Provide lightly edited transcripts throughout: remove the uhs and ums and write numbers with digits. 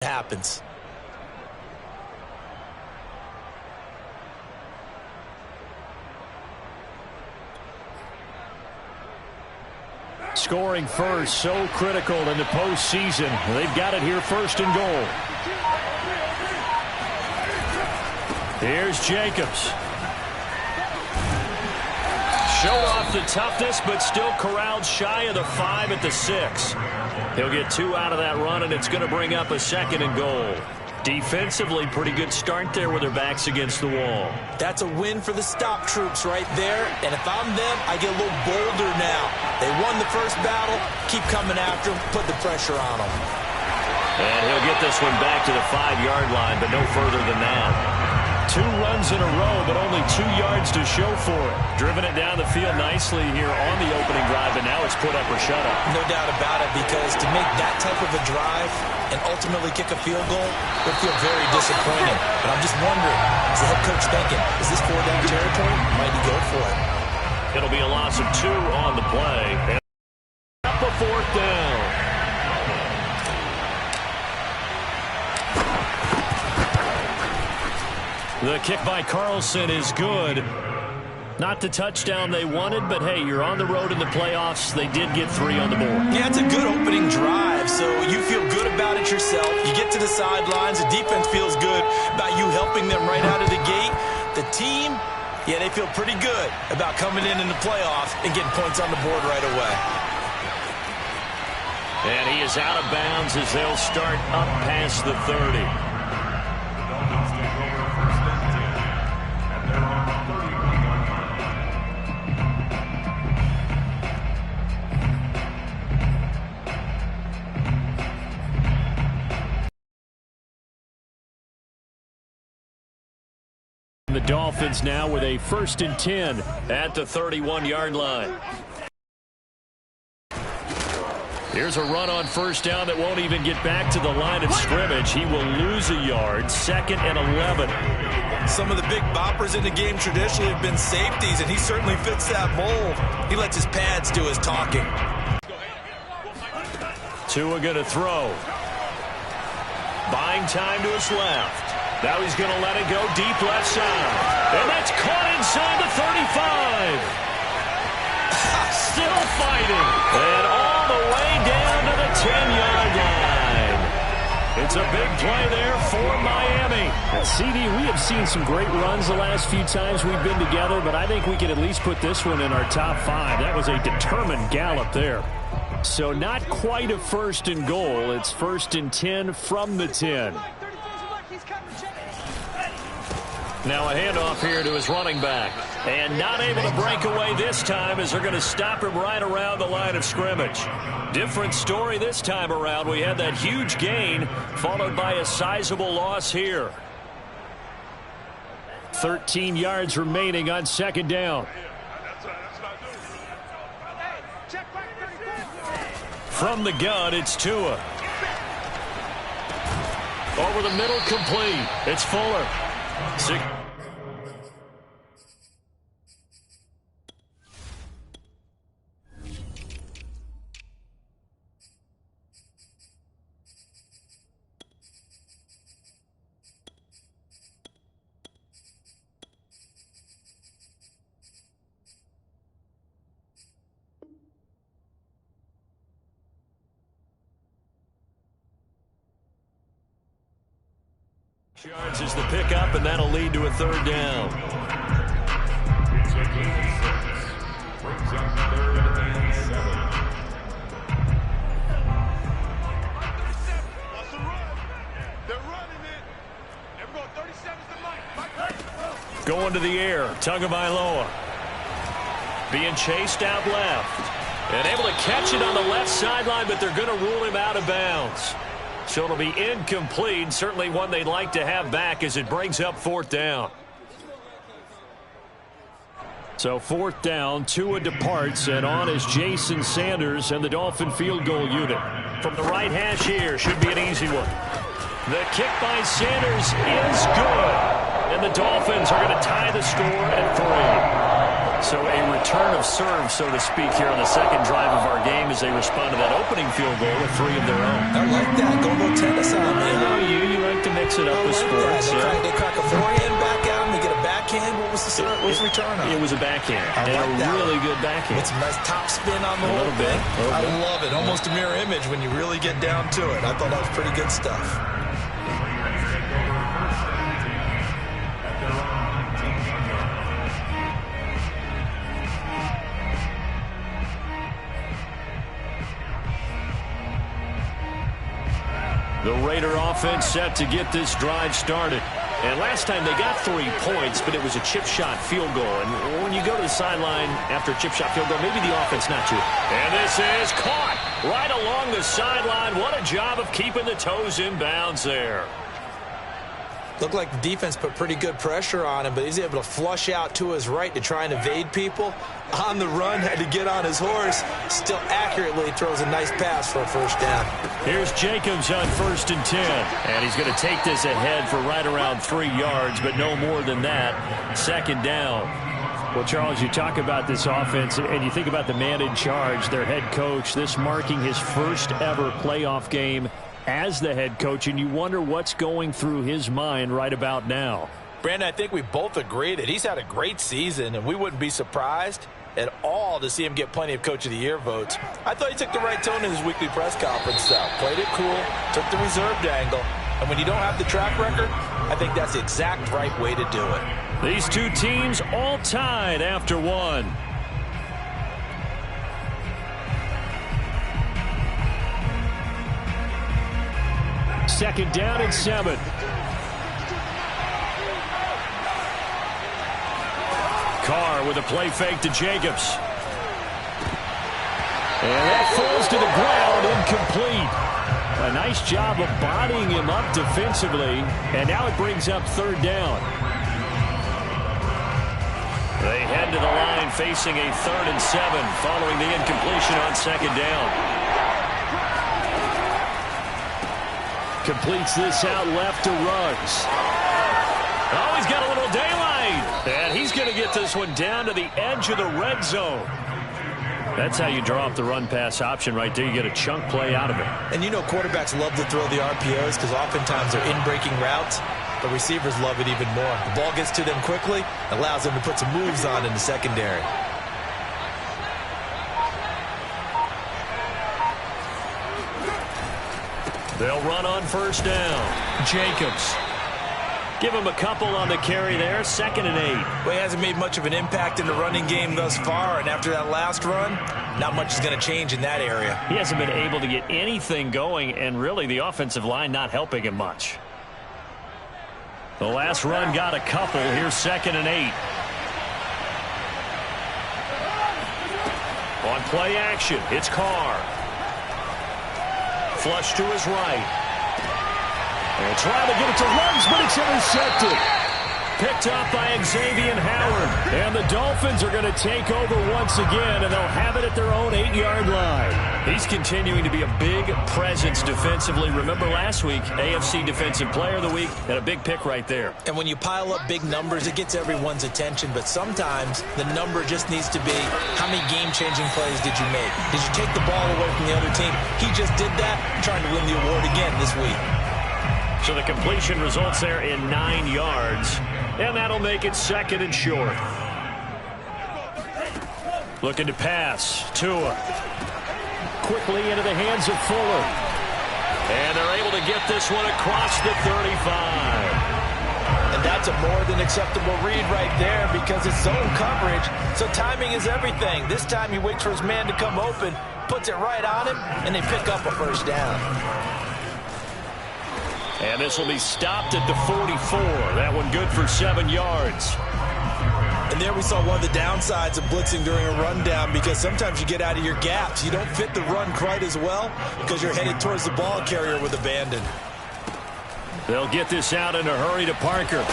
happens. Scoring first, so critical in the postseason. They've got it here, first and goal. Here's Jacobs. Showed off the toughness, but still corralled shy of the 5 at the 6. He'll get 2 out of that run, and it's going to bring up a second and goal. Defensively, pretty good start there with their backs against the wall. That's a win for the stop troops right there. And if I'm them, I get a little bolder now. They won the first battle. Keep coming after them. Put the pressure on them. And he'll get this one back to the 5-yard line, but no further than that. 2 runs in a row, but only 2 yards to show for it. Driven it down the field nicely here on the opening drive, and now it's put up or shut up. No doubt about it, because to make that type of a drive and ultimately kick a field goal would feel very disappointing. But I'm just wondering, is the head coach thinking, is this 4-down territory? Might he go for it? It'll be a loss of 2 on the play. And up a 4th down. The kick by Carlson is good. Not the touchdown they wanted, but hey, you're on the road in the playoffs. They did get 3 on the board. Yeah, it's a good opening drive, so you feel good about it yourself. You get to the sidelines. The defense feels good about you helping them right out of the gate. The team, yeah, they feel pretty good about coming in the playoffs and getting points on the board right away. And he is out of bounds as they'll start up past the 30. The Dolphins now with a 1st and 10 at the 31-yard line. Here's a run on 1st down that won't even get back to the line of scrimmage. He will lose a yard. 2nd and 11. Some of the big boppers in the game traditionally have been safeties, and he certainly fits that mold. He lets his pads do his talking. Tua going to throw. Buying time to his left. Now he's going to let it go deep left side. And that's caught inside the 35. Still fighting. And all the way down to the 10-yard line. It's a big play there for Miami. And CD, we have seen some great runs the last few times we've been together, but I think we can at least put this one in our top 5. That was a determined gallop there. So not quite a 1st and goal. It's 1st and 10 from the 10. Now a handoff here to his running back. And not able to break away this time as they're going to stop him right around the line of scrimmage. Different story this time around. We had that huge gain followed by a sizable loss here. 13 yards remaining on 2nd down. From the gun, it's Tua. Over the middle, complete. It's Fuller. Yards is the pickup, and that'll lead to a 3rd down. Going to the air, Tagovailoa. Being chased out left. And able to catch it on the left sideline, but they're going to rule him out of bounds. So it'll be incomplete. Certainly one they'd like to have back as it brings up 4th down. So 4th down, Tua departs, and on is Jason Sanders and the Dolphin field goal unit. From the right hash here, should be an easy one. The kick by Sanders is good. And the Dolphins are going to tie the score at 3. So a return of serve, so to speak, here on the second drive of our game as they respond to that opening field goal with 3 of their own. I like that. Go a little tennis on me. I know you like to mix it up with sports. They crack a forehand back out and they get a backhand. What was the return on? It was a backhand. And a really good backhand. With some nice top spin on the whole thing. I love it. Almost a mirror image when you really get down to it. I thought that was pretty good stuff. The Raider offense set to get this drive started. And last time they got 3 points, but it was a chip shot field goal. And when you go to the sideline after a chip shot field goal, maybe the offense not you. And this is caught right along the sideline. What a job of keeping the toes in bounds there. Looked like the defense put pretty good pressure on him, but he's able to flush out to his right to try and evade people. On the run, had to get on his horse. Still accurately throws a nice pass for a first down. Here's Jacobs on 1st and 10. And he's going to take this ahead for right around 3 yards, but no more than that. 2nd down. Well, Charles, you talk about this offense, and you think about the man in charge, their head coach, this marking his first ever playoff game as the head coach, and you wonder what's going through his mind right about now. Brandon, I think we both agree that he's had a great season, and we wouldn't be surprised at all to see him get plenty of Coach of the Year votes. I thought he took the right tone in his weekly press conference, though. Played it cool, took the reserved angle, and when you don't have the track record, I think that's the exact right way to do it. These two teams all tied after 1. Second down and 7. Carr with a play fake to Jacobs. And that falls to the ground, incomplete. A nice job of bodying him up defensively, and now it brings up 3rd down. They head to the line facing a 3rd and 7 following the incompletion on 2nd down. Completes this out left to Ruggs. Oh, he's got a little daylight. And he's going to get this one down to the edge of the red zone. That's how you draw up the run-pass option right there. You get a chunk play out of it. And you know quarterbacks love to throw the RPOs because oftentimes they're in-breaking routes. But receivers love it even more. The ball gets to them quickly, allows them to put some moves on in the secondary. They'll run on 1st down. Jacobs. Give him a couple on the carry there. 2nd and 8. Well, he hasn't made much of an impact in the running game thus far, and after that last run, not much is going to change in that area. He hasn't been able to get anything going, and really the offensive line not helping him much. The last run got a couple. Here's 2nd and 8. On play action, it's Carr. Flush to his right. And trying to get it to Ruggs, but it's intercepted. Picked up by Xavier Howard. And the Dolphins are going to take over once again, and they'll have it at their own 8-yard line. He's continuing to be a big presence defensively. Remember last week, AFC Defensive Player of the Week, and a big pick right there. And when you pile up big numbers, it gets everyone's attention, but sometimes the number just needs to be how many game-changing plays did you make? Did you take the ball away from the other team? He just did that, trying to win the award again this week. So the completion results there in 9 yards, and that'll make it 2nd and short. Looking to pass. Tua. Quickly into the hands of Fuller. And they're able to get this one across the 35. And that's a more than acceptable read right there because it's zone coverage, so timing is everything. This time he waits for his man to come open, puts it right on him, and they pick up a 1st down. And this will be stopped at the 44. That one good for 7 yards. And there we saw one of the downsides of blitzing during a rundown because sometimes you get out of your gaps. You don't fit the run quite as well because you're headed towards the ball carrier with abandon. They'll get this out in a hurry to Parker.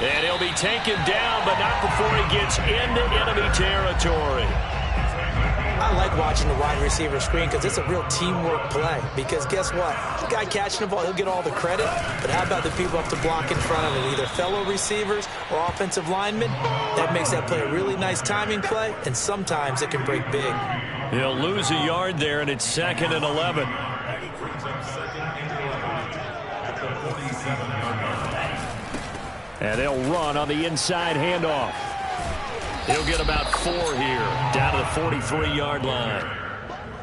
And he'll be taken down, but not before he gets into enemy territory. I like watching the wide receiver screen because it's a real teamwork play. Because guess what? The guy catching the ball, he'll get all the credit. But how about the people up to block in front of it? Either fellow receivers or offensive linemen. That makes that play a really nice timing play, and sometimes it can break big. He'll lose a yard there, and it's 2nd and 11. And they'll run on the inside handoff. He'll get about 4 here, down to the 43-yard line.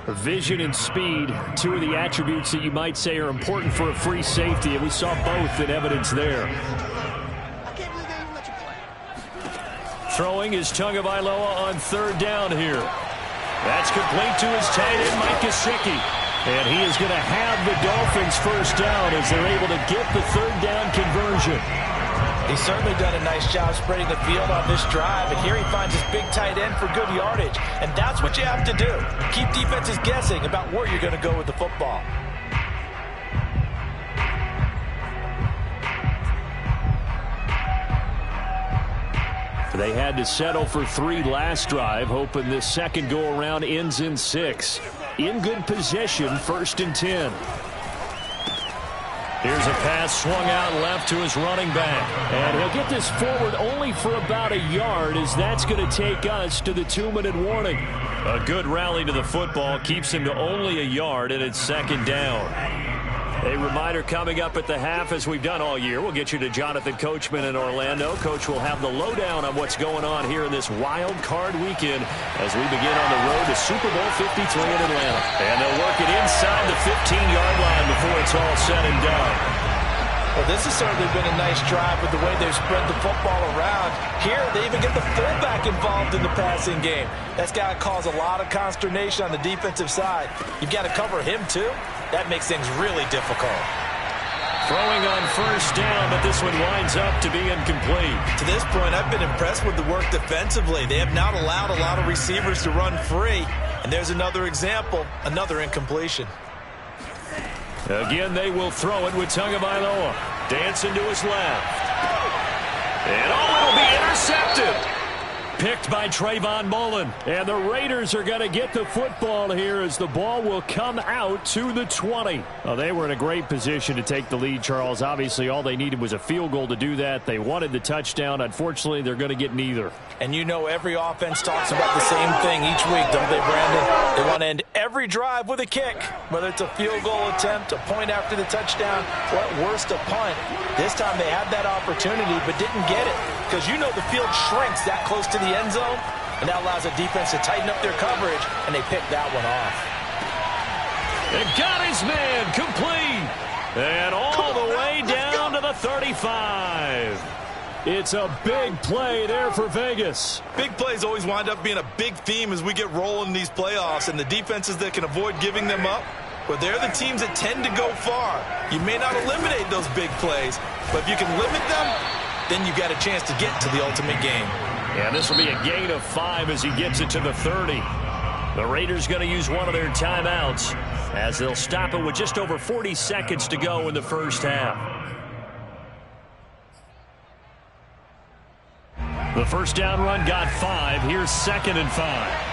Vision and speed, 2 of the attributes that you might say are important for a free safety, and we saw both in evidence there. Throwing is Tagovailoa on 3rd down here. That's complete to his tight end, Mike Gesicki. And he is going to have the Dolphins first down as they're able to get the 3rd down conversion. He's certainly done a nice job spreading the field on this drive, and here he finds his big tight end for good yardage. And that's what you have to do. Keep defenses guessing about where you're going to go with the football. They had to settle for 3 last drive, hoping this second go-around ends in 6. In good position, 1st and 10. Here's a pass swung out left to his running back. And he'll get this forward only for about a yard, as that's going to take us to the 2-minute warning. A good rally to the football keeps him to only a yard, and it's 2nd down. A reminder coming up at the half, as we've done all year. We'll get you to Jonathan Coachman in Orlando. Coach will have the lowdown on what's going on here in this wild card weekend as we begin on the road to Super Bowl 53 in Atlanta. And they'll work it inside the 15-yard line before it's all said and done. Well, this has certainly been a nice drive with the way they've spread the football around. Here, they even get the fullback involved in the passing game. That's got to cause a lot of consternation on the defensive side. You've got to cover him, too. That makes things really difficult. Throwing on 1st down, but this one winds up to be incomplete. To this point, I've been impressed with the work defensively. They have not allowed a lot of receivers to run free. And there's another example, another incompletion. Again, they will throw it with Tagovailoa. Dancing to his left. And it'll be intercepted. Picked by Trayvon Mullen. And the Raiders are going to get the football here as the ball will come out to the 20. Well, they were in a great position to take the lead, Charles. Obviously, all they needed was a field goal to do that. They wanted the touchdown. Unfortunately, they're going to get neither. And you know every offense talks about the same thing each week, don't they, Brandon? They want to end every drive with a kick, whether it's a field goal attempt, a point after the touchdown, or at worst a punt. This time they had that opportunity but didn't get it because you know the field shrinks that close to the end zone, and that allows the defense to tighten up their coverage, and they picked that one off. And got his man complete. And all the way down to the 35. It's a big play there for Vegas. Big plays always wind up being a big theme as we get rolling in these playoffs, and the defenses that can avoid giving them up, well, they're the teams that tend to go far. You may not eliminate those big plays, but if you can limit them, then you've got a chance to get to the ultimate game. And this will be a gain of 5 as he gets it to the 30. The Raiders going to use one of their timeouts as they'll stop it with just over 40 seconds to go in the first half. The first down run got 5. Here's 2nd and 5.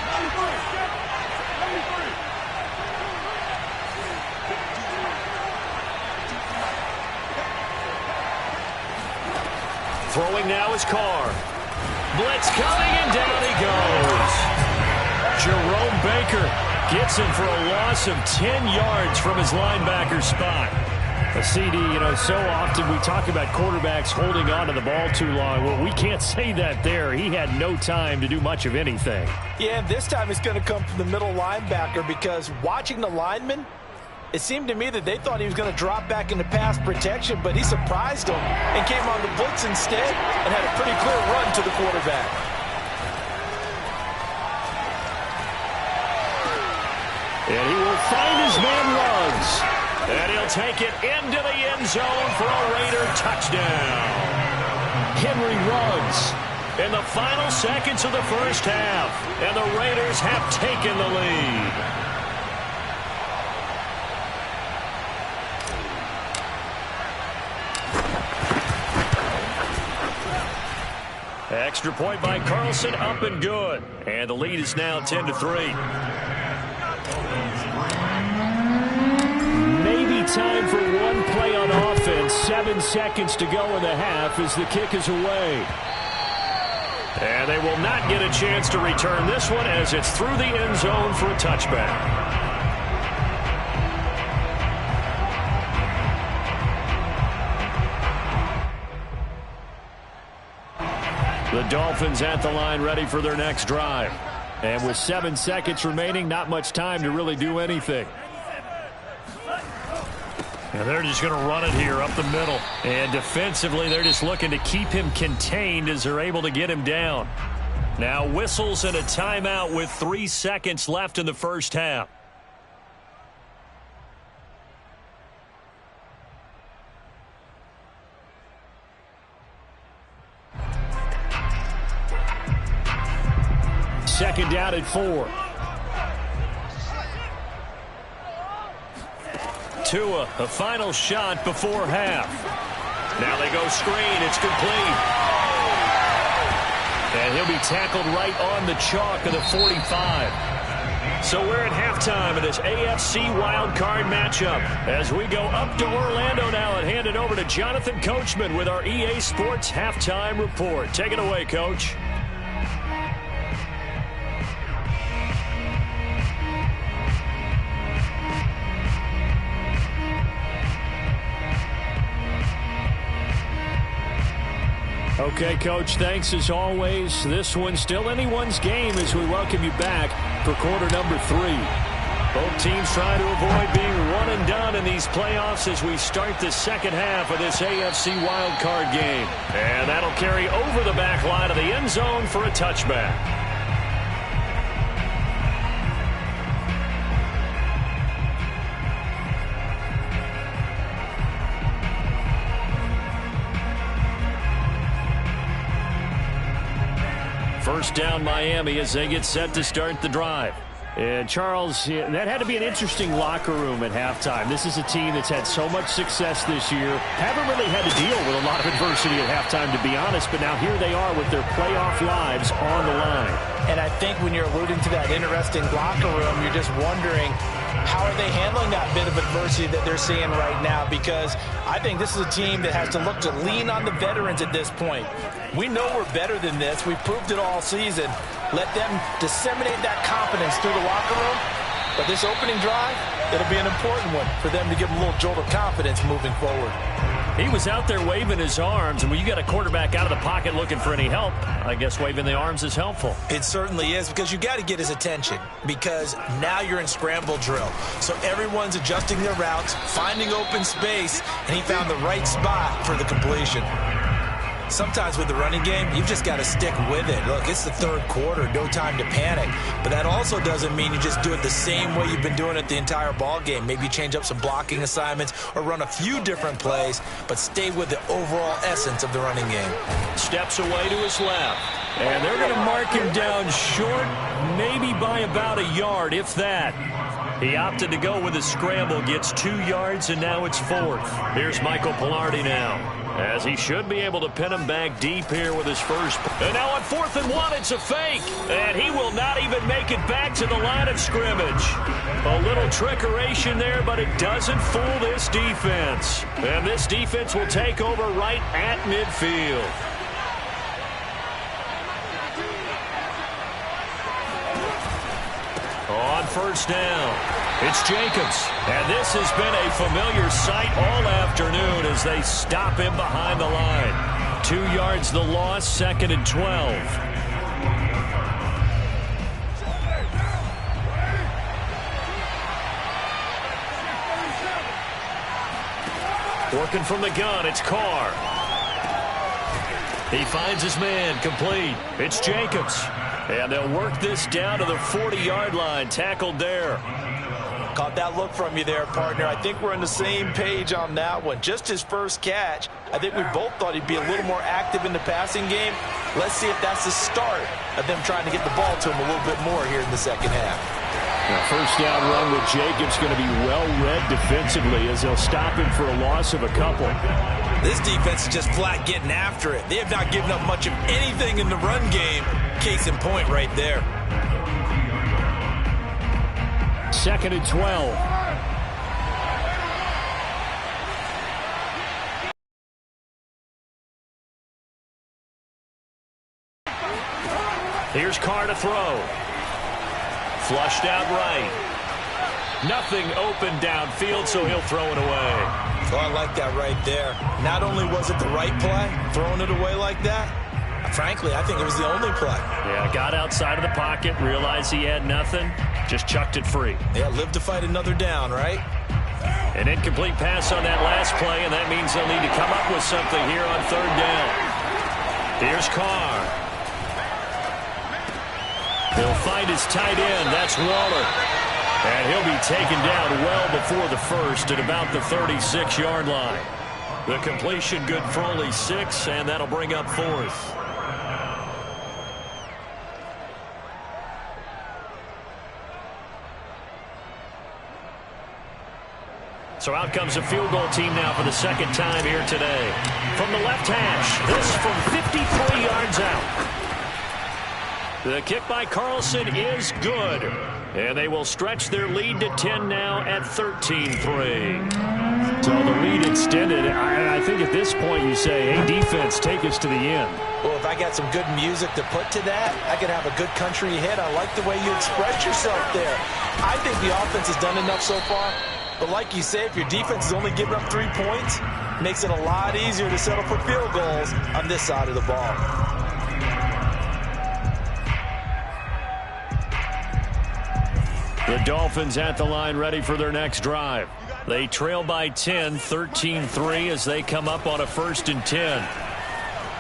Throwing now is Carr. Blitz coming, and down he goes. Jerome Baker gets him for a loss of 10 yards from his linebacker spot. A CD, so often we talk about quarterbacks holding on to the ball too long. Well, we can't say that there. He had no time to do much of anything. Yeah, and this time it's going to come from the middle linebacker because watching the lineman, it seemed to me that they thought he was going to drop back into pass protection, but he surprised them and came on the blitz instead and had a pretty clear run to the quarterback. And he will find his man Ruggs. And he'll take it into the end zone for a Raider touchdown. Henry Ruggs in the final seconds of the first half. And the Raiders have taken the lead. Extra point by Carlson, up and good. And the lead is now 10-3. Maybe time for one play on offense. 7 seconds to go in the half as the kick is away. And they will not get a chance to return this one as it's through the end zone for a touchback. The Dolphins at the line ready for their next drive. And with 7 seconds remaining, not much time to really do anything. And they're just going to run it here up the middle. And defensively, they're just looking to keep him contained as they're able to get him down. Now whistles and a timeout with 3 seconds left in the first half. Second down at 4. Tua, a final shot before half. Now they go screen. It's complete. And he'll be tackled right on the chalk of the 45. So we're at halftime of this AFC wildcard matchup as we go up to Orlando now and hand it over to Jonathan Coachman with our EA Sports Halftime Report. Take it away, Coach. Okay, Coach, thanks as always. This one's still anyone's game as we welcome you back for quarter number 3. Both teams trying to avoid being one and done in these playoffs as we start the second half of this AFC wildcard game. And that'll carry over the back line of the end zone for a touchback. First down Miami as they get set to start the drive. And Charles, that had to be an interesting locker room at halftime. This is a team that's had so much success this year. Haven't really had to deal with a lot of adversity at halftime, to be honest. But now here they are with their playoff lives on the line. And I think when you're alluding to that interesting locker room, you're just wondering, how are they handling that bit of adversity that they're seeing right now? Because I think this is a team that has to look to lean on the veterans at this point. We know we're better than this. We've proved it all season. Let them disseminate that confidence through the locker room. But this opening drive, it'll be an important one for them to give them a little jolt of confidence moving forward. He was out there waving his arms, and when you got a quarterback out of the pocket looking for any help, I guess waving the arms is helpful. It certainly is, because you got to get his attention, because now you're in scramble drill. So everyone's adjusting their routes, finding open space, and he found the right spot for the completion. Sometimes with the running game, you've just got to stick with it. Look, it's the third quarter, no time to panic. But that also doesn't mean you just do it the same way you've been doing it the entire ball game. Maybe change up some blocking assignments or run a few different plays, but stay with the overall essence of the running game. Steps away to his left. And they're going to mark him down short, maybe by about a yard, if that. He opted to go with a scramble, gets 2 yards, and now it's 4th. Here's Michael Palardy now, as he should be able to pin him back deep here with his first. And now on 4th and 1, it's a fake. And he will not even make it back to the line of scrimmage. A little trickeration there, but it doesn't fool this defense. And this defense will take over right at midfield. On first down, it's Jacobs. And this has been a familiar sight all afternoon as they stop him behind the line. 2 yards the loss, 2nd and 12. Working from the gun, it's Carr. He finds his man, complete. It's Jacobs. And they'll work this down to the 40-yard line, tackled there. Caught that look from you there, partner. I think we're on the same page on that one. Just his first catch. I think we both thought he'd be a little more active in the passing game. Let's see if that's the start of them trying to get the ball to him a little bit more here in the second half. Now, first down run with Jacobs going to be well read defensively as they'll stop him for a loss of a couple. This defense is just flat getting after it. They have not given up much of anything in the run game. Case in point right there. 2nd and 12. Here's Carr to throw. Flushed out right. Nothing open downfield, so he'll throw it away. Oh, I like that right there. Not only was it the right play, throwing it away like that, frankly, I think it was the only play. Yeah, got outside of the pocket, realized he had nothing, just chucked it free. Yeah, live to fight another down, right? An incomplete pass on that last play, and that means they'll need to come up with something here on 3rd down. Here's Carr. He'll find his tight end. That's Waller. And he'll be taken down well before the first at about the 36-yard line. The completion good for only 6, and that'll bring up 4th. So out comes a field goal team now for the 2nd time here today. From the left hash, this from 53 yards out. The kick by Carlson is good. And they will stretch their lead to 10 now at 13-3. So the lead extended. I think at this point you say, hey, defense, take us to the end. Well, if I got some good music to put to that, I could have a good country hit. I like the way you express yourself there. I think the offense has done enough so far. But like you say, if your defense is only giving up 3 points, it makes it a lot easier to settle for field goals on this side of the ball. The Dolphins at the line ready for their next drive. They trail by 10, 13-3 as they come up on a 1st and 10.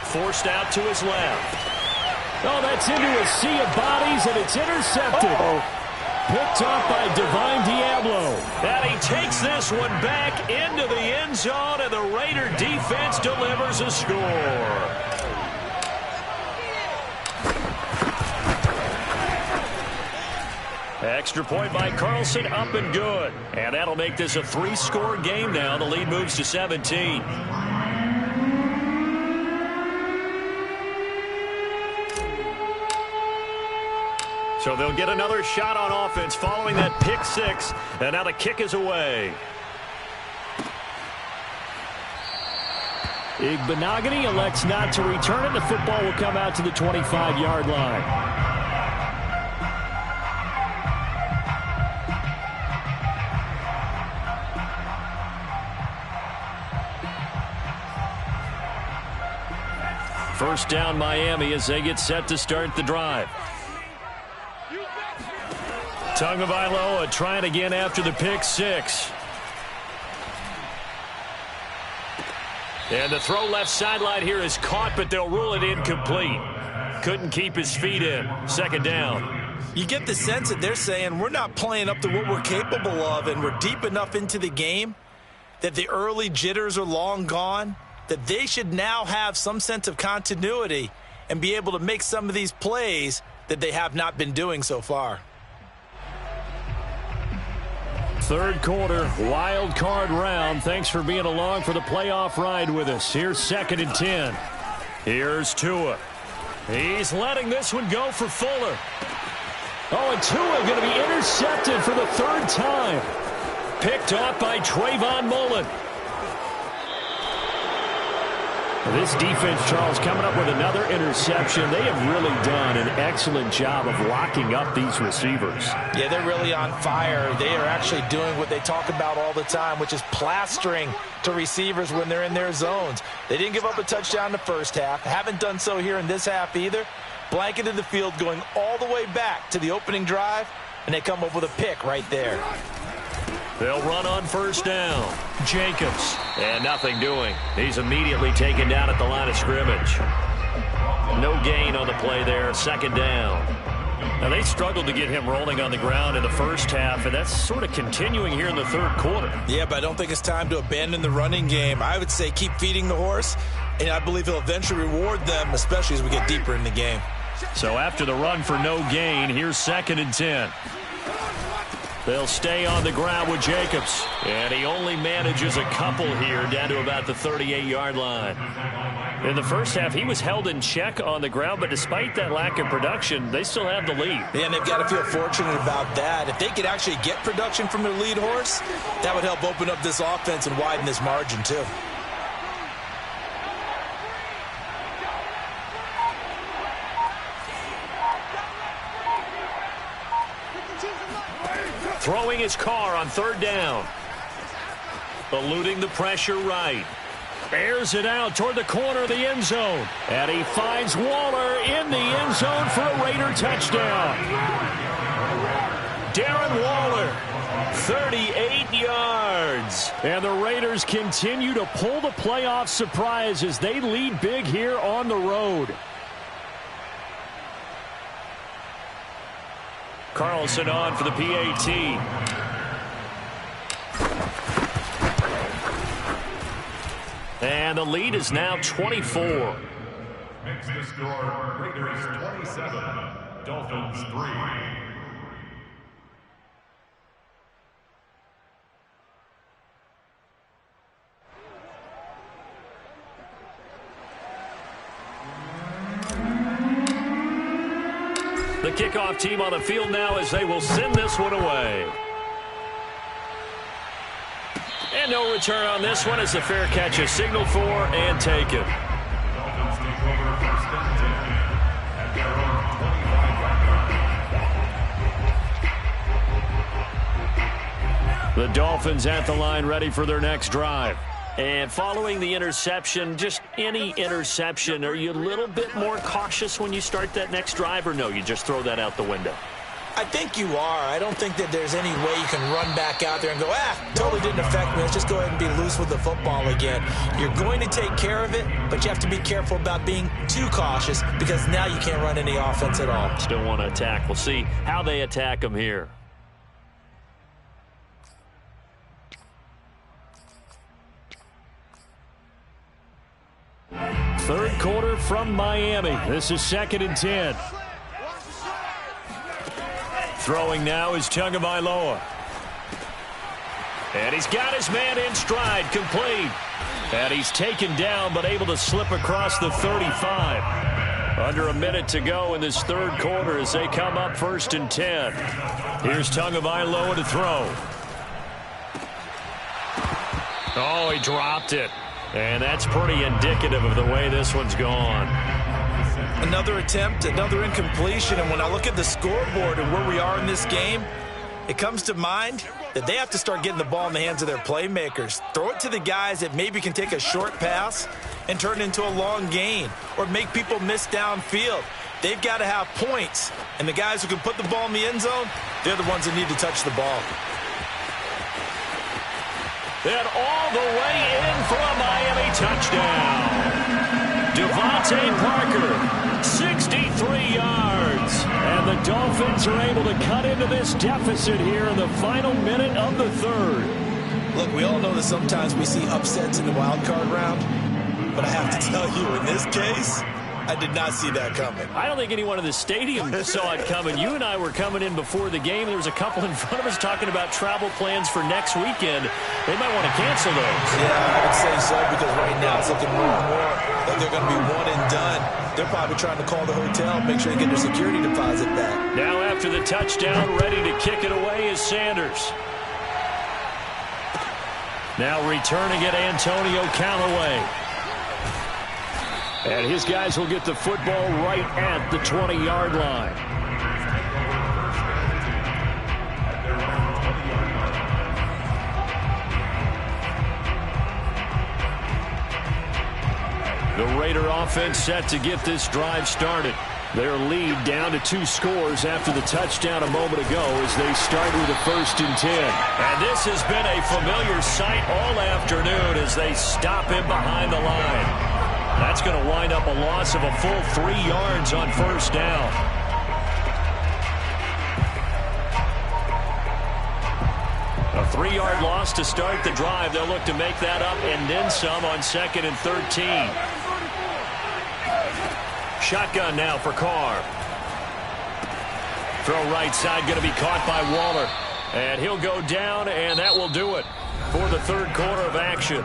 Forced out to his left. Oh, that's into a sea of bodies, and it's intercepted. Picked up by Divine Diablo. And he takes this one back into the end zone, and the Raider defense delivers a score. Extra point by Carlson, up and good. And that'll make this a 3-score game now. The lead moves to 17. So they'll get another shot on offense following that pick 6. And now the kick is away. Igbenogany elects not to return it. The football will come out to the 25-yard line. First down Miami as they get set to start the drive. Tagovailoa trying again after the pick 6. And the throw left sideline here is caught, but they'll rule it incomplete. Couldn't keep his feet in. 2nd down. You get the sense that they're saying we're not playing up to what we're capable of, and we're deep enough into the game that the early jitters are long gone, that they should now have some sense of continuity and be able to make some of these plays that they have not been doing so far. 3rd quarter, wild card round. Thanks for being along for the playoff ride with us. Here's 2nd and 10. Here's Tua. He's letting this one go for Fuller. Oh, and Tua going to be intercepted for the 3rd time. Picked off by Trayvon Mullen. This defense, Charles, coming up with another interception. They have really done an excellent job of locking up these receivers. Yeah, they're really on fire. They are actually doing what they talk about all the time, which is plastering to receivers when they're in their zones. They didn't give up a touchdown in the first half. Haven't done so here in this half either. Blanketed the field going all the way back to the opening drive, and they come up with a pick right there. They'll run on 1st down. Jacobs. And nothing doing. He's immediately taken down at the line of scrimmage. No gain on the play there. 2nd down. Now, they struggled to get him rolling on the ground in the first half, and that's sort of continuing here in the 3rd quarter. Yeah, but I don't think it's time to abandon the running game. I would say keep feeding the horse, and I believe he'll eventually reward them, especially as we get deeper in the game. So after the run for no gain, here's 2nd and 10. They'll stay on the ground with Jacobs. And he only manages a couple here down to about the 38-yard line. In the first half, he was held in check on the ground, but despite that lack of production, they still have the lead. Yeah, and they've got to feel fortunate about that. If they could actually get production from their lead horse, that would help open up this offense and widen this margin too. Throwing his car on third down. Eluding the pressure right. Airs it out toward the corner of the end zone. And he finds Waller in the end zone for a Raider touchdown. Darren Waller, 38 yards. And the Raiders continue to pull the playoff surprise as they lead big here on the road. Carlson on for the PAT. And the lead is now 24. Makes the score Raiders 27, Dolphins 3. The kickoff team on the field now as they will send this one away. And no return on this one as the fair catch is signaled for and taken. Dolphins take over first and 10 at their own 25-yard line. The Dolphins at the line ready for their next drive. And following the interception, just any interception, are you a little bit more cautious when you start that next drive, or no, you just throw that out the window? I think you are. I don't think that there's any way you can run back out there and go, totally didn't affect me. Let's just go ahead and be loose with the football again. You're going to take care of it, but you have to be careful about being too cautious because now you can't run any offense at all. Still want to attack. We'll see how they attack them here. Third quarter from Miami. This is 2nd and 10. Throwing now is Tagovailoa. And he's got his man in stride, complete. And he's taken down but able to slip across the 35. Under a minute to go in this third quarter as they come up 1st and 10. Here's Tagovailoa to throw. Oh, he dropped it. And that's pretty indicative of the way this one's gone. Another attempt, another incompletion, and when I look at the scoreboard and where we are in this game, it comes to mind that they have to start getting the ball in the hands of their playmakers. Throw it to the guys that maybe can take a short pass and turn it into a long gain or make people miss downfield. They've got to have points, and the guys who can put the ball in the end zone, they're the ones that need to touch the ball. And all the way in for a Miami touchdown. Devontae Parker, 63 yards. And the Dolphins are able to cut into this deficit here in the final minute of the third. Look, we all know that sometimes we see upsets in the wild card round, but I have to tell you, in this case, I did not see that coming. I don't think anyone in the stadium saw it coming. You and I were coming in before the game. There was a couple in front of us talking about travel plans for next weekend. They might want to cancel those. Yeah, I would say so because right now it's looking more and more like they're going to be one and done. They're probably trying to call the hotel, make sure they get their security deposit back. Now after the touchdown, ready to kick it away is Sanders. Now returning it, Antonio Callaway. And his guys will get the football right at the 20-yard line. The Raider offense set to get this drive started. Their lead down to 2 scores after the touchdown a moment ago as they start with a 1st and 10. And this has been a familiar sight all afternoon as they stop him behind the line. That's going to wind up a loss of a full 3 yards on 1st down. A 3-yard loss to start the drive. They'll look to make that up and then some on 2nd and 13. Shotgun now for Carr. Throw right side, going to be caught by Waller. And he'll go down, and that will do it for the third quarter of action.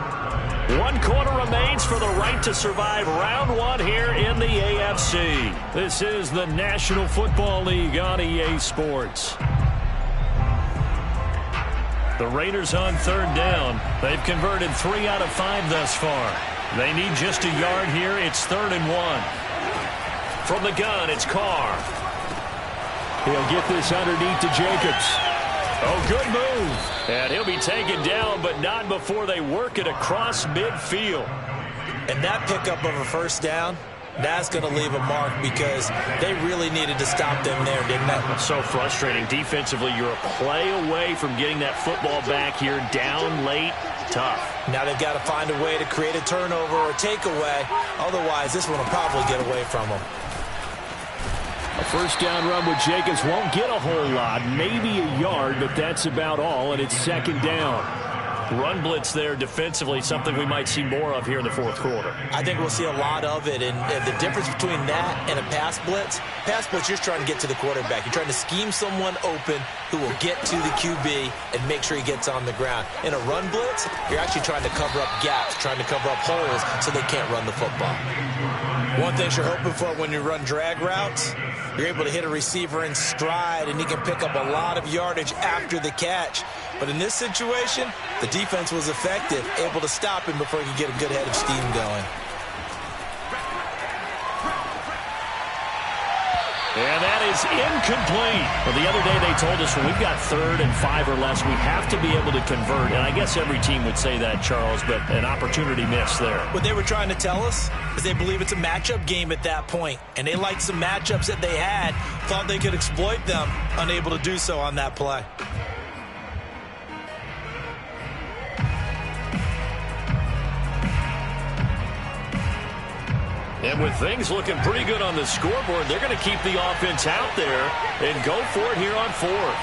1 quarter remains for the right to survive round 1 here in the AFC. This is the National Football League on EA Sports. The Raiders on third down. They've converted 3 out of 5 thus far. They need just a yard here. It's 3rd and 1. From the gun, it's Carr. He'll get this underneath to Jacobs. Oh, good move. And he'll be taken down, but not before they work it across midfield. And that pickup of a first down, that's going to leave a mark because they really needed to stop them there, didn't they? So frustrating. Defensively, you're a play away from getting that football back here down late. Tough. Now they've got to find a way to create a turnover or takeaway. Otherwise, this one will probably get away from them. A first down run with Jacobs won't get a whole lot, maybe a yard, but that's about all, and it's 2nd down. Run blitz there defensively, something we might see more of here in the fourth quarter. I think we'll see a lot of it, and the difference between that and a pass blitz, you're just trying to get to the quarterback. You're trying to scheme someone open who will get to the QB and make sure he gets on the ground. In a run blitz, you're actually trying to cover up gaps, trying to cover up holes so they can't run the football. One thing you're hoping for when you run drag routes, you're able to hit a receiver in stride, and he can pick up a lot of yardage after the catch. But in this situation, the defense was effective, able to stop him before he could get a good head of steam going. And that is incomplete. Well, the other day they told us when we've got 3rd and 5 or less, we have to be able to convert. And I guess every team would say that, Charles, but an opportunity missed there. What they were trying to tell us is they believe it's a matchup game at that point. And they liked some matchups that they had, thought they could exploit them, unable to do so on that play. And with things looking pretty good on the scoreboard, they're going to keep the offense out there and go for it here on 4th.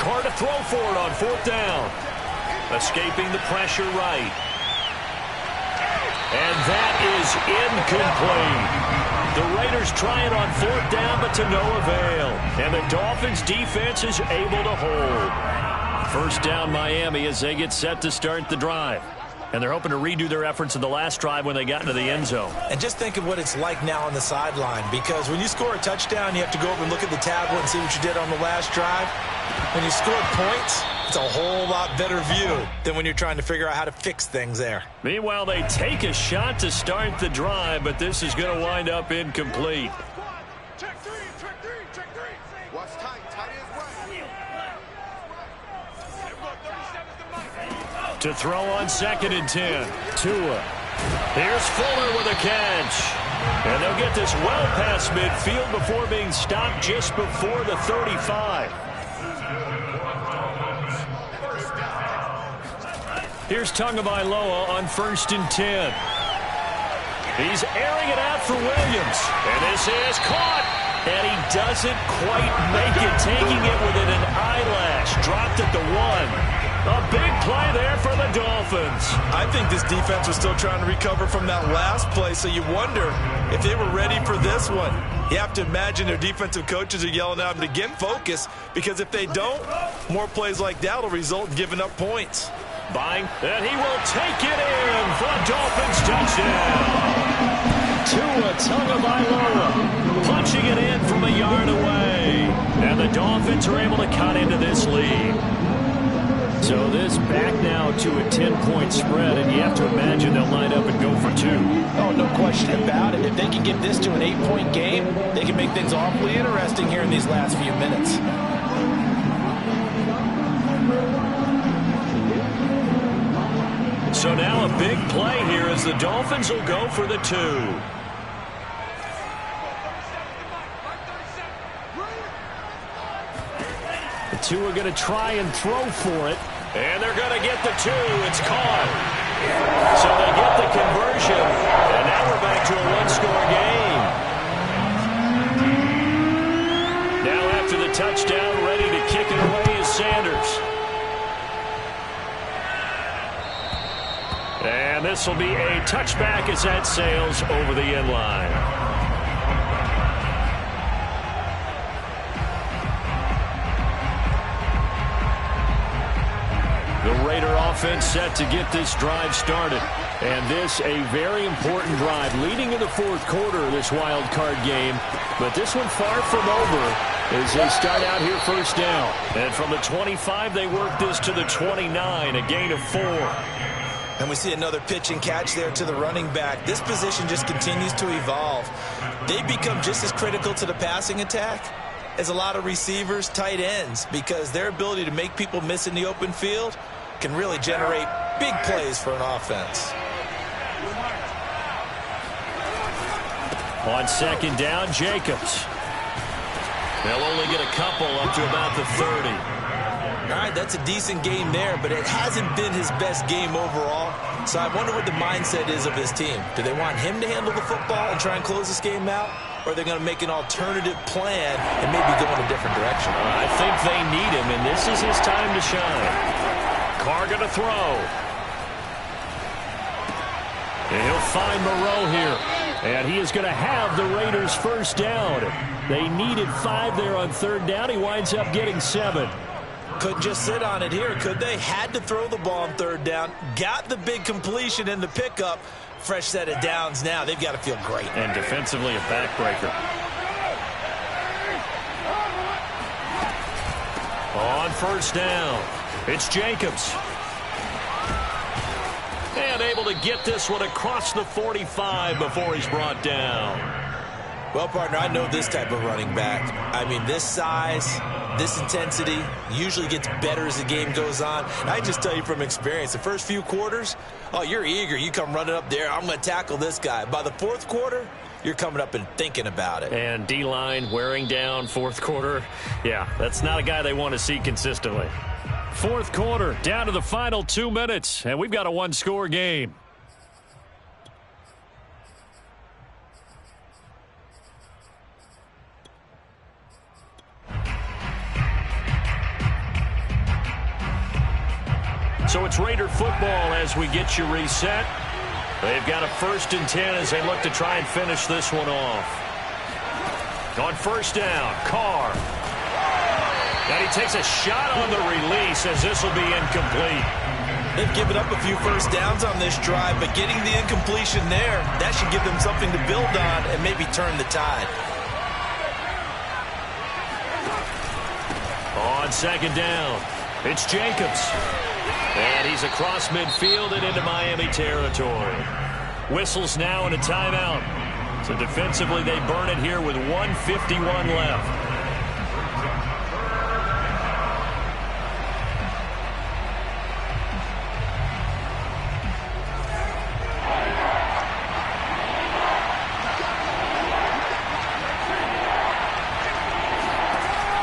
Carr to throw for it on 4th down. Escaping the pressure right. And that is incomplete. The Raiders try it on 4th down, but to no avail. And the Dolphins defense is able to hold. First down Miami as they get set to start the drive. And they're hoping to redo their efforts in the last drive when they got into the end zone. And just think of what it's like now on the sideline, because when you score a touchdown, you have to go over and look at the tablet and see what you did on the last drive. When you scored points, it's a whole lot better view than when you're trying to figure out how to fix things there. Meanwhile, they take a shot to start the drive, but this is going to wind up incomplete. Check three. Watch tight as well. To throw on 2nd and 10. Tua. Here's Fuller with a catch. And they'll get this well past midfield before being stopped just before the 35. Here's Tagovailoa on 1st and 10. He's airing it out for Williams. And this is caught. And he doesn't quite make it, taking it within an eyelash. Dropped at the 1. A big play there for the Dolphins. I think this defense was still trying to recover from that last play, so you wonder if they were ready for this one. You have to imagine their defensive coaches are yelling at them to get focused, because if they don't, more plays like that will result in giving up points. Buying, and he will take it in for a Dolphins touchdown. Tua Tagovailoa punching it in from a yard away. And the Dolphins are able to cut into this lead. So this back now to a 10-point spread, and you have to imagine they'll line up and go for 2. Oh, no question about it. If they can get this to an 8-point game, they can make things awfully interesting here in these last few minutes. So now a big play here as the Dolphins will go for the 2. The 2 are going to try and throw for it. And they're going to get the 2. It's caught. So they get the conversion. And now we're back to a one-score game. Now after the touchdown, ready to kick it away is Sanders. And this will be a touchback as that sails over the end line. The Raider offense set to get this drive started. And this a very important drive leading in the fourth quarter of this wild card game. But this one far from over as they start out here first down. And from the 25, they work this to the 29, a gain of 4. And we see another pitch and catch there to the running back. This position just continues to evolve. They become just as critical to the passing attack as a lot of receivers, tight ends, because their ability to make people miss in the open field can really generate big plays for an offense. On second down, Jacobs. They'll only get a couple up to about the 30. All right, that's a decent game there, but it hasn't been his best game overall. So I wonder what the mindset is of his team. Do they want him to handle the football and try and close this game out? Or are they going to make an alternative plan and maybe go in a different direction? I think they need him, and this is his time to shine. Carr going to throw. And he'll find Moreau here. And he is going to have the Raiders first down. They needed 5 there on third down. He winds up getting 7. Couldn't just sit on it here, could they? Had to throw the ball on third down. Got the big completion in the pickup. Fresh set of downs now. They've got to feel great. And defensively a backbreaker. On first down, it's Jacobs. And able to get this one across the 45 before he's brought down. Well, partner, I know this type of running back. I mean, this size, this intensity usually gets better as the game goes on. And I just tell you from experience, the first few quarters, oh, you're eager. You come running up there, I'm going to tackle this guy. By the fourth quarter, you're coming up and thinking about it. And D-line wearing down fourth quarter. Yeah, that's not a guy they want to see consistently. Fourth quarter, down to the final 2 minutes, and we've got a one-score game. So it's Raider football as we get you reset. They've got a 1st and 10 as they look to try and finish this one off. On first down, Carr. And he takes a shot on the release as this will be incomplete. They've given up a few first downs on this drive, but getting the incompletion there, that should give them something to build on and maybe turn the tide. On second down, it's Jacobs. And he's across midfield and into Miami territory. Whistles now and a timeout. So defensively they burn it here with 1:51 left.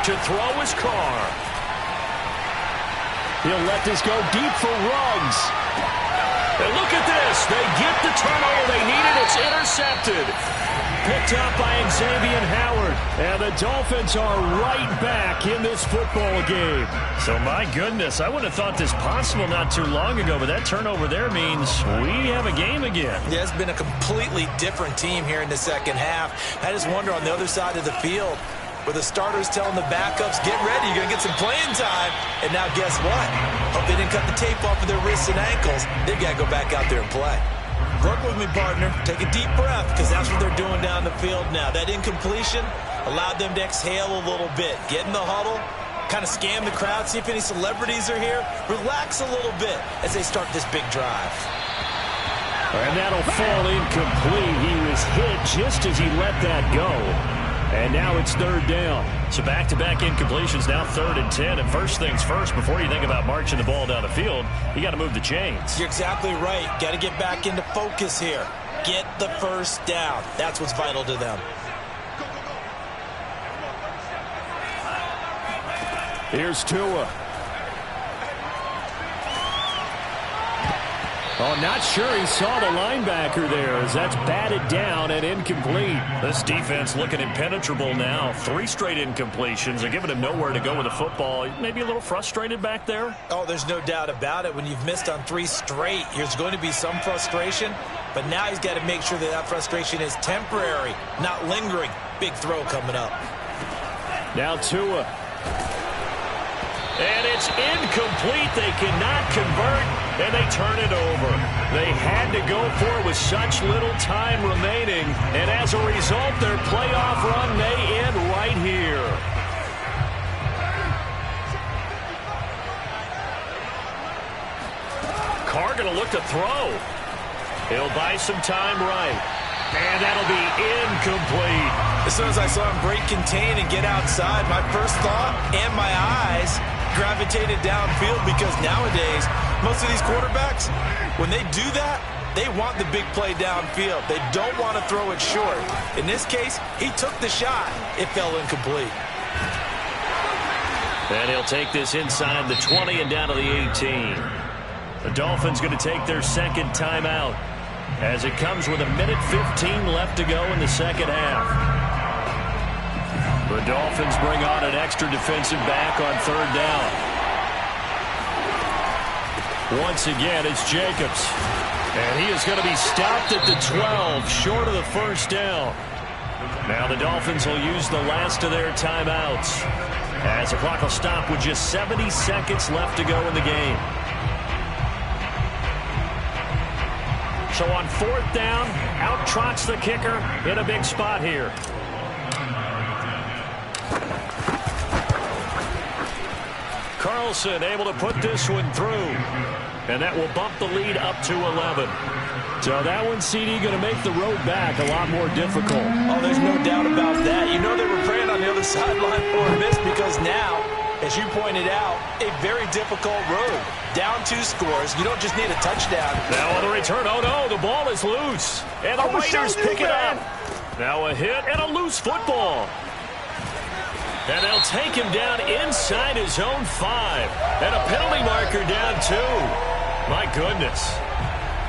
To throw is Carr. He'll let this go deep for Ruggs. And look at this. They get the turnover they needed. It's intercepted. Picked up by Xavier Howard. And the Dolphins are right back in this football game. So, my goodness, I wouldn't have thought this possible not too long ago, but that turnover there means we have a game again. Yeah, it's been a completely different team here in the second half. I just wonder on the other side of the field, where the starters telling the backups, get ready, you're going to get some playing time. And now guess what? Hope they didn't cut the tape off of their wrists and ankles. They've got to go back out there and play. Work with me, partner. Take a deep breath, because that's what they're doing down the field now. That incompletion allowed them to exhale a little bit. Get in the huddle, kind of scan the crowd, see if any celebrities are here. Relax a little bit as they start this big drive. And that'll fall incomplete. He was hit just as he let that go. And now it's third down. So back-to-back incompletions, now 3rd and 10. And first things first, before you think about marching the ball down the field, you got to move the chains. You're exactly right. Got to get back into focus here. Get the first down. That's what's vital to them. Here's Tua. Oh, not sure he saw the linebacker there as that's batted down and incomplete. This defense looking impenetrable now. 3 straight incompletions. They're giving him nowhere to go with the football. Maybe a little frustrated back there. Oh, there's no doubt about it. When you've missed on 3 straight, there's going to be some frustration. But now he's got to make sure that that frustration is temporary, not lingering. Big throw coming up. Now Tua. And it's incomplete. They cannot convert, and they turn it over. They had to go for it with such little time remaining, and as a result, their playoff run may end right here. Carr going to look to throw. He'll buy some time right. And that'll be incomplete. As soon as I saw him break contain and get outside, my first thought and my eyes gravitated downfield, because nowadays, most of these quarterbacks, when they do that, they want the big play downfield. They don't want to throw it short. In this case, he took the shot. It fell incomplete. And he'll take this inside the 20 and down to the 18. The Dolphins going to take their second timeout as it comes with 1:15 left to go in the second half. The Dolphins bring on an extra defensive back on third down. Once again, it's Jacobs. And he is going to be stopped at the 12, short of the first down. Now the Dolphins will use the last of their timeouts, as the clock will stop with just 70 seconds left to go in the game. So on fourth down, out trots the kicker in a big spot here. Carlson able to put this one through. And that will bump the lead up to 11. So that one, CD, going to make the road back a lot more difficult. Oh, there's no doubt about that. You know they were praying on the other sideline for a miss, because now, as you pointed out, a very difficult road. Down 2 scores. You don't just need a touchdown. Now on the return. Oh, no, the ball is loose. And the Raiders pick it up. Now a hit and a loose football. And they'll take him down inside his own 5. And a penalty marker down 2. My goodness.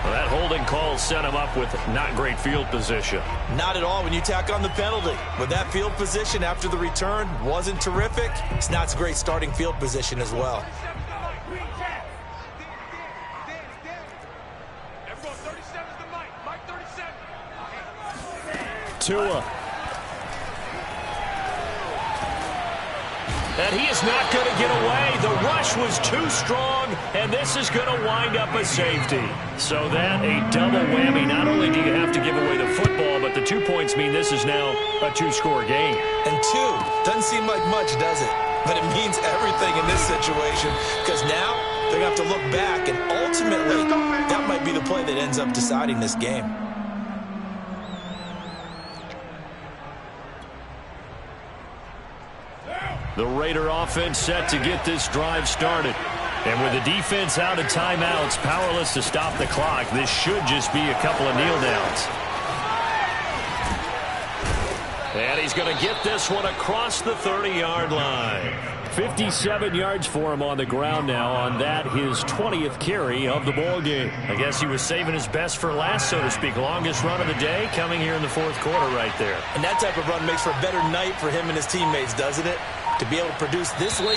Well, that holding call set him up with not great field position. Not at all when you tack on the penalty. But that field position after the return wasn't terrific. It's not a great starting field position as well. Tua. And he is not going to get away. The rush was too strong, and this is going to wind up a safety. So that a double whammy. Not only do you have to give away the football, but the 2 points mean this is now a 2-score game. And 2 doesn't seem like much, does it? But it means everything in this situation, because now they're going to have to look back, and ultimately that might be the play that ends up deciding this game. The Raider offense set to get this drive started. And with the defense out of timeouts, powerless to stop the clock, this should just be a couple of kneel downs. And he's going to get this one across the 30-yard line. 57 yards for him on the ground now on that, his 20th carry of the ball game. I guess he was saving his best for last, so to speak. Longest run of the day coming here in the fourth quarter right there. And that type of run makes for a better night for him and his teammates, doesn't it? To be able to produce this late